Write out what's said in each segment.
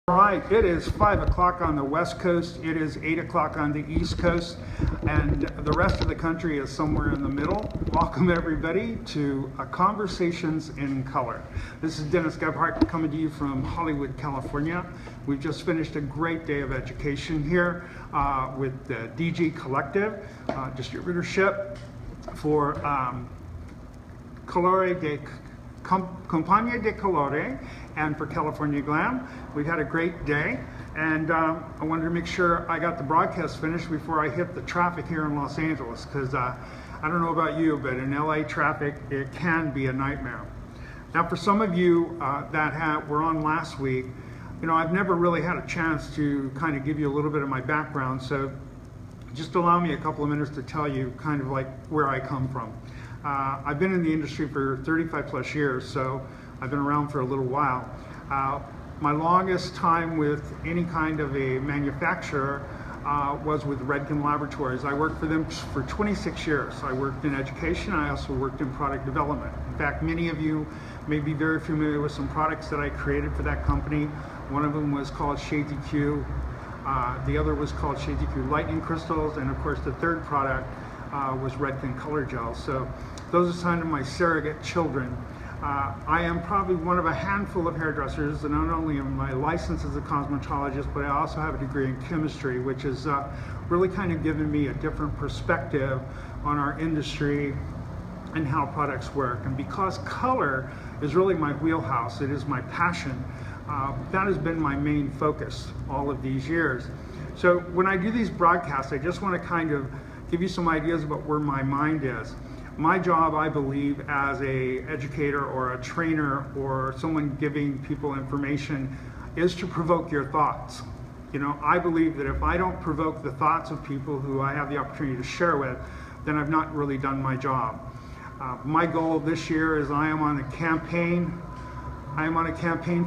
All right, it is 5 o'clock on the West Coast, it is 8 o'clock on the East Coast, and the rest of the country is somewhere in the middle. Welcome everybody to Conversations in Color. This is Dennis GEBHART coming to you from Hollywood, California. We've just finished a great day of education here with the DG Collective, distributorship for Compañía de Colore and for California Glam. We've had a great day, and I wanted to make sure I got the broadcast finished before I hit the traffic here in Los Angeles, because I don't know about you, but in LA traffic, it can be a nightmare. Now, for some of you that were on last week, you know, I've never really had a chance to kind of give you a little bit of my background, so just allow me a couple of minutes to tell you kind of like where I come from. I've been in the industry for 35 plus years, so I've been around for a little while. My longest time with any kind of a manufacturer was with Redken Laboratories. I worked for them for 26 years. I worked in education. I also worked in product development. In fact, many of you may be very familiar with some products that I created for that company. One of them was called Shades EQ. The other was called Shades EQ Lightning Crystals, and of course the third product was Redken Color Gel. So those are kind of my surrogate children. I am probably one of a handful of hairdressers, and not only am I licensed as a cosmetologist, but I also have a degree in chemistry, which has really kind of given me a different perspective on our industry and how products work. And because color is really my wheelhouse, it is my passion, that has been my main focus all of these years. So when I do these broadcasts, I just want to kind of give you some ideas about where my mind is. My job, I believe, as a educator or a trainer or someone giving people information is to provoke your thoughts. You know, I believe that if I don't provoke the thoughts of people who I have the opportunity to share with, then I've not really done my job. My goal this year is I am on a campaign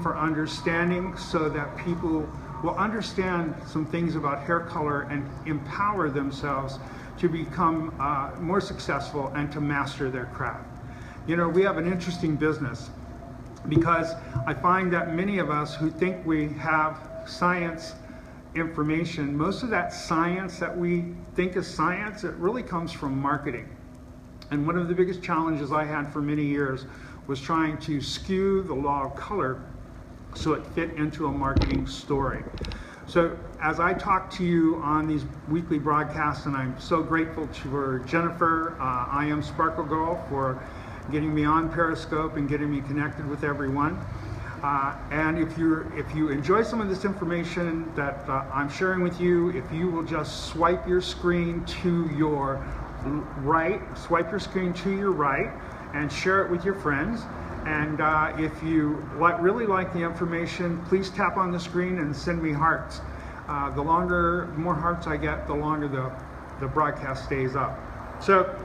for understanding, so that people will understand some things about hair color and empower themselves to become more successful and to master their craft. You know, we have an interesting business, because I find that many of us who think we have science information, most of that science that we think is science, it really comes from marketing. And one of the biggest challenges I had for many years was trying to skew the law of color so it fit into a marketing story. So as I talk to you on these weekly broadcasts, and I'm so grateful for Jennifer, I Am Sparkle Girl, for getting me on Periscope and getting me connected with everyone. And if you enjoy some of this information that I'm sharing with you, if you will just swipe your screen to your right, and share it with your friends. And if you really like the information, please tap on the screen and send me hearts. The more hearts I get, the longer the broadcast stays up. So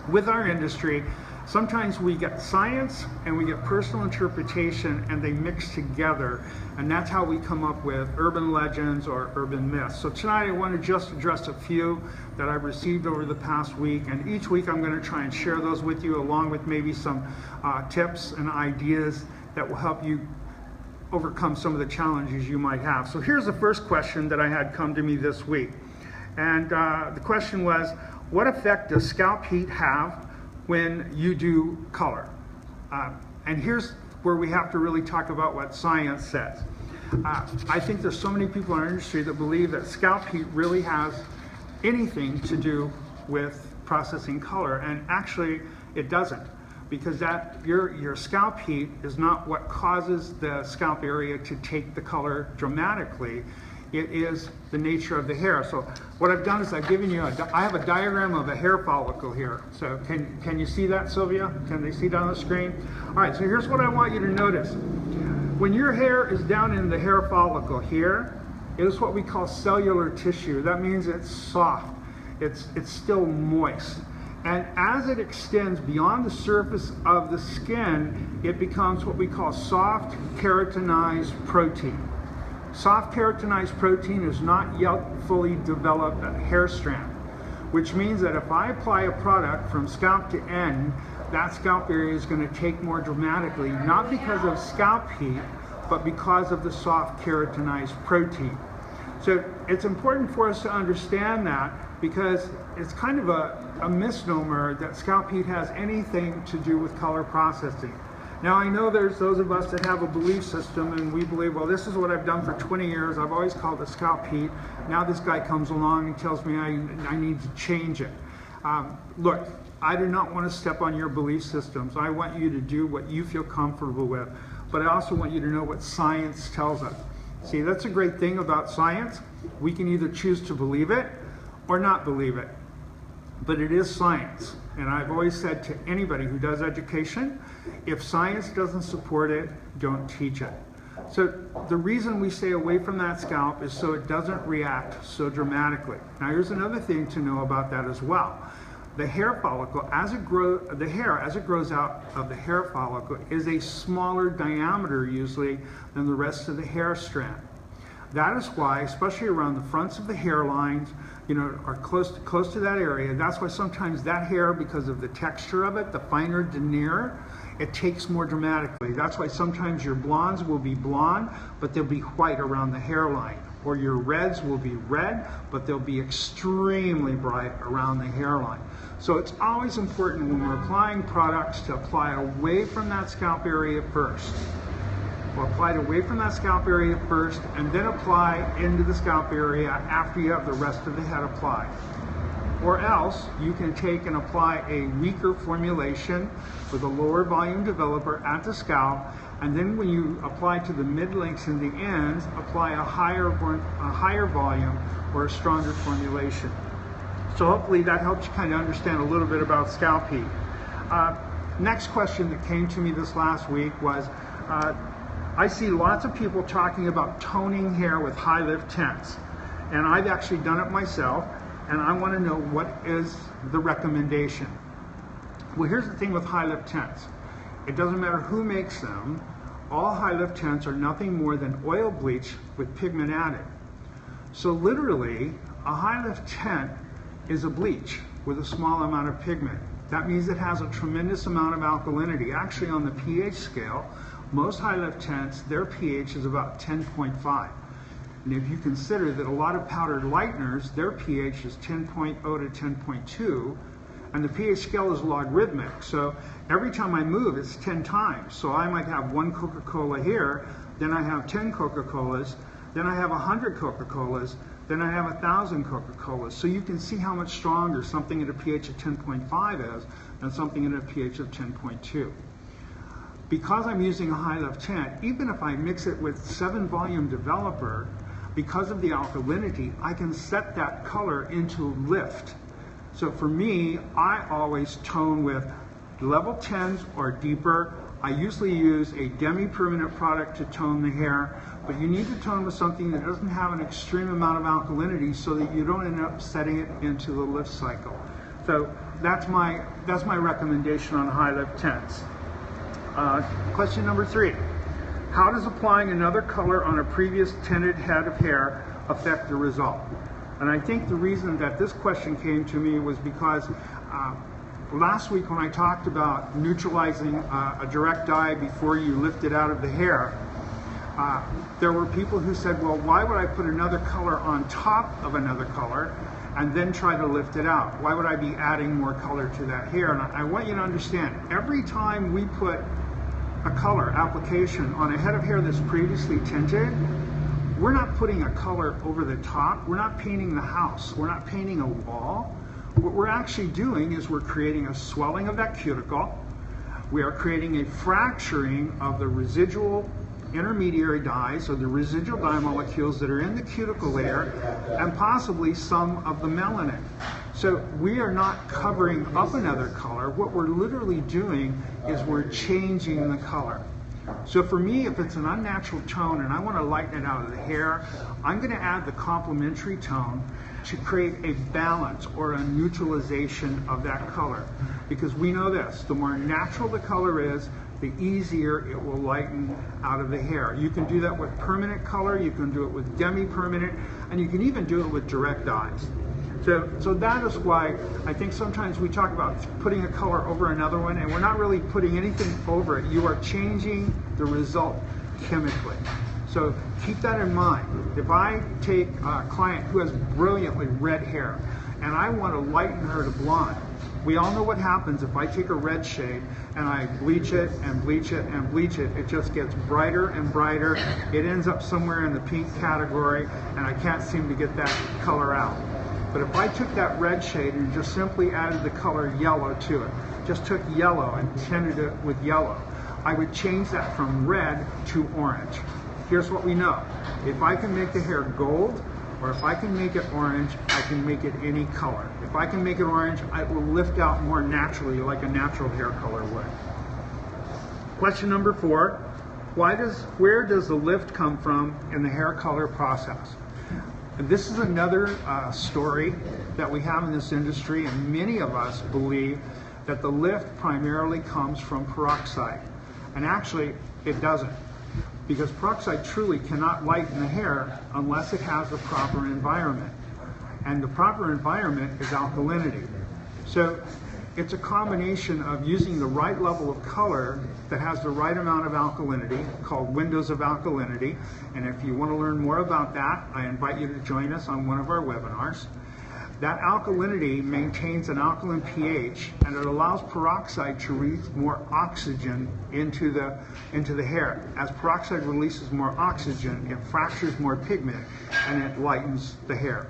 with our industry, sometimes we get science and we get personal interpretation, and they mix together, and that's how we come up with urban legends or urban myths. So tonight I want to just address a few that I've received over the past week, and each week I'm going to try and share those with you, along with maybe some tips and ideas that will help you overcome some of the challenges you might have. So here's the first question that I had come to me this week, and the question was, what effect does scalp heat have when you do color? And here's where we have to really talk about what science says. I think there's so many people in our industry that believe that scalp heat really has anything to do with processing color, and actually it doesn't, because your scalp heat is not what causes the scalp area to take the color dramatically. It is the nature of the hair. So what I've done is I've given you I have a diagram of a hair follicle here. So can you see that, Sylvia? Can they see it on the screen? All right, so here's what I want you to notice. When your hair is down in the hair follicle here, it is what we call cellular tissue. That means it's soft. It's still moist. And as it extends beyond the surface of the skin, it becomes what we call soft keratinized protein. Soft keratinized protein is not yet fully developed hair strand, which means that if I apply a product from scalp to end, that scalp area is going to take more dramatically, not because of scalp heat, but because of the soft keratinized protein. So it's important for us to understand that, because it's kind of a misnomer that scalp heat has anything to do with color processing. Now, I know there's those of us that have a belief system and we believe, well, this is what I've done for 20 years. I've always called it scalp heat. Now this guy comes along and tells me I need to change it. Look, I do not want to step on your belief systems. I want you to do what you feel comfortable with. But I also want you to know what science tells us. See, that's a great thing about science. We can either choose to believe it or not believe it. But it is science. And I've always said to anybody who does education, if science doesn't support it, don't teach it. So the reason we stay away from that scalp is so it doesn't react so dramatically. Now here's another thing to know about that as well. The hair follicle, as it grows out of the hair follicle, is a smaller diameter usually than the rest of the hair strand. That is why, especially around the fronts of the hairlines, are close to that area. That's why sometimes that hair, because of the texture of it, the finer denier, it takes more dramatically. That's why sometimes your blondes will be blonde, but they'll be white around the hairline. Or your reds will be red, but they'll be extremely bright around the hairline. So it's always important when we're applying products to apply away from that scalp area first. We'll apply it away from that scalp area first, and then apply into the scalp area after you have the rest of the head applied. Or else you can take and apply a weaker formulation with a lower volume developer at the scalp, and then when you apply to the mid-lengths and the ends, apply a higher volume or a stronger formulation. So hopefully that helps you kind of understand a little bit about scalp heat. Next question that came to me this last week was, I see lots of people talking about toning hair with high lift tents, and I've actually done it myself, and I want to know what is the recommendation. Well, here's the thing with high lift tents. It doesn't matter who makes them. All high lift tents are nothing more than oil bleach with pigment added. So literally, a high lift tent is a bleach with a small amount of pigment. That means it has a tremendous amount of alkalinity. Actually, on the pH scale, most high lift tents, their pH is about 10.5. And if you consider that a lot of powdered lighteners, their pH is 10.0 to 10.2, and the pH scale is logarithmic. So every time I move, it's 10 times. So I might have one Coca-Cola here, then I have 10 Coca-Colas, then I have 100 Coca-Colas, then I have 1,000 Coca-Colas. So you can see how much stronger something at a pH of 10.5 is than something at a pH of 10.2. Because I'm using a high lift tent, even if I mix it with 7 volume developer, because of the alkalinity, I can set that color into lift. So for me, I always tone with level 10s or deeper. I usually use a demi-permanent product to tone the hair, but you need to tone with something that doesn't have an extreme amount of alkalinity so that you don't end up setting it into the lift cycle. So that's my recommendation on high lift tents. Question number 3. How does applying another color on a previous tinted head of hair affect the result? And I think the reason that this question came to me was because last week when I talked about neutralizing a direct dye before you lift it out of the hair, there were people who said, well, why would I put another color on top of another color and then try to lift it out? Why would I be adding more color to that hair? And I want you to understand, every time we put a color application on a head of hair that's previously tinted, we're not putting a color over the top. We're not painting the house. We're not painting a wall. What we're actually doing is we're creating a swelling of that cuticle. We are creating a fracturing of the residual intermediary dyes, or the residual dye molecules that are in the cuticle layer, and possibly some of the melanin. So we are not covering up another color. What we're literally doing is we're changing the color. So for me, if it's an unnatural tone and I want to lighten it out of the hair, I'm going to add the complementary tone to create a balance or a neutralization of that color. Because we know this, the more natural the color is, the easier it will lighten out of the hair. You can do that with permanent color, you can do it with demi-permanent, and you can even do it with direct dyes. So that is why I think sometimes we talk about putting a color over another one, and we're not really putting anything over it. You are changing the result. chemically. So keep that in mind. If I take a client who has brilliantly red hair and I want to lighten her to blonde, we all know what happens if I take a red shade and I bleach it and bleach it and bleach it. It just gets brighter and brighter. It ends up somewhere in the pink category and I can't seem to get that color out. But if I took that red shade and just simply added the color yellow to it, just took yellow and tinted it with yellow, I would change that from red to orange. Here's what we know. If I can make the hair gold, or if I can make it orange, I can make it any color. If I can make it orange, it will lift out more naturally like a natural hair color would. Question number 4, where does the lift come from in the hair color process? And this is another story that we have in this industry, and many of us believe that the lift primarily comes from peroxide. And actually, it doesn't. Because peroxide truly cannot lighten the hair unless it has the proper environment. And the proper environment is alkalinity. So it's a combination of using the right level of color that has the right amount of alkalinity, called windows of alkalinity. And if you want to learn more about that, I invite you to join us on one of our webinars. That alkalinity maintains an alkaline pH, and it allows peroxide to release more oxygen into the hair. As peroxide releases more oxygen, it fractures more pigment and it lightens the hair.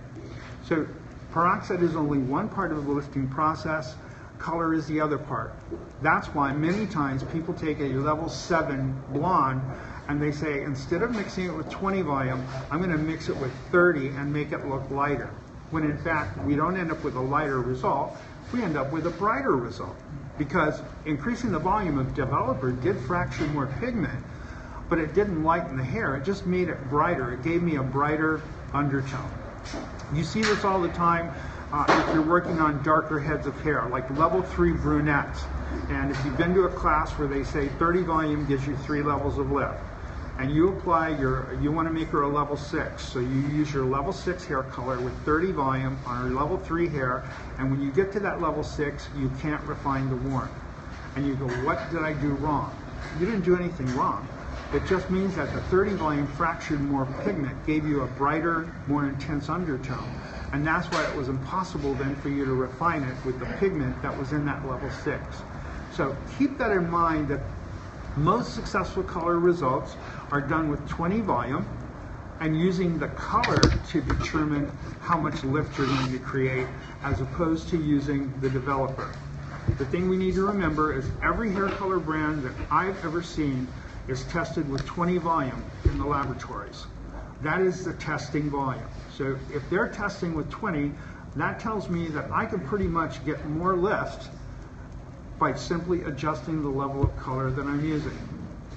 So peroxide is only one part of the lifting process. Color is the other part. That's why many times people take a level 7 blonde and they say, instead of mixing it with 20 volume, I'm going to mix it with 30 and make it look lighter. When in fact, we don't end up with a lighter result, we end up with a brighter result. Because increasing the volume of developer did fracture more pigment, but it didn't lighten the hair, it just made it brighter. It gave me a brighter undertone. You see this all the time if you're working on darker heads of hair, like level 3 brunettes. And if you've been to a class where they say 30 volume gives you 3 levels of lift, and you apply you want to make her a level 6, so you use your level 6 hair color with 30 volume on her level 3 hair, and when you get to that level 6, you can't refine the warmth. And you go, what did I do wrong? You didn't do anything wrong. It just means that the 30 volume fractured more pigment, gave you a brighter, more intense undertone. And that's why it was impossible then for you to refine it with the pigment that was in that level 6. So keep that in mind, that most successful color results are done with 20 volume and using the color to determine how much lift you're going to create, as opposed to using the developer. The thing we need to remember is every hair color brand that I've ever seen is tested with 20 volume in the laboratories. That is the testing volume. So if they're testing with 20, that tells me that I can pretty much get more lift by simply adjusting the level of color that I'm using.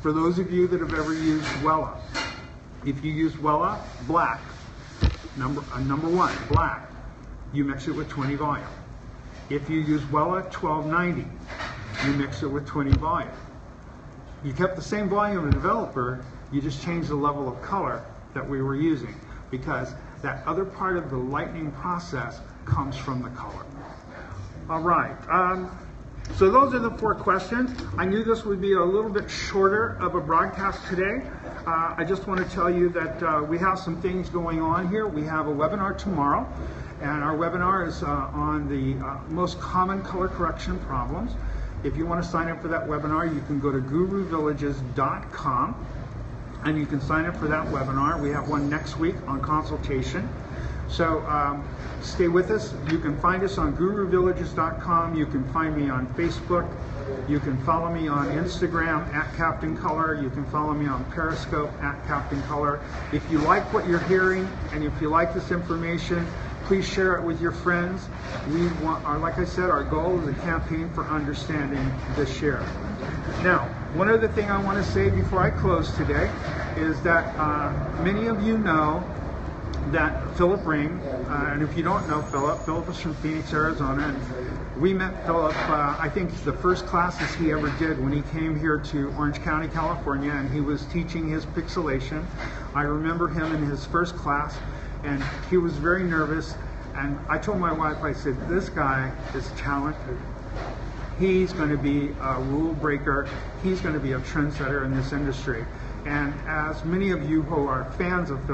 For those of you that have ever used Wella, if you use Wella black, number 1, black, you mix it with 20 volume. If you use Wella 1290, you mix it with 20 volume. You kept the same volume of developer, you just changed the level of color that we were using, because that other part of the lightening process comes from the color. All right. So those are the 4 questions. I knew this would be a little bit shorter of a broadcast today. I just want to tell you that we have some things going on here. We have a webinar tomorrow, and our webinar is on the most common color correction problems. If you want to sign up for that webinar, you can go to guruvillages.com and you can sign up for that webinar. We have one next week on consultation. So stay with us. You can find us on guruvillages.com. You can find me on Facebook. You can follow me on Instagram @CaptainColor. You can follow me on Periscope @CaptainColor. If you like what you're hearing and if you like this information, please share it with your friends. We want, like I said, our goal is a campaign for understanding this year. Now, one other thing I want to say before I close today is that many of you know that Philip Ring, and if you don't know Philip is from Phoenix, Arizona, and we met Philip, I think the first classes he ever did when he came here to Orange County, California, and he was teaching his pixelation. I remember him in his first class, and he was very nervous, and I told my wife, I said, this guy is talented. He's going to be a rule breaker. He's going to be a trendsetter in this industry. And as many of you who are fans of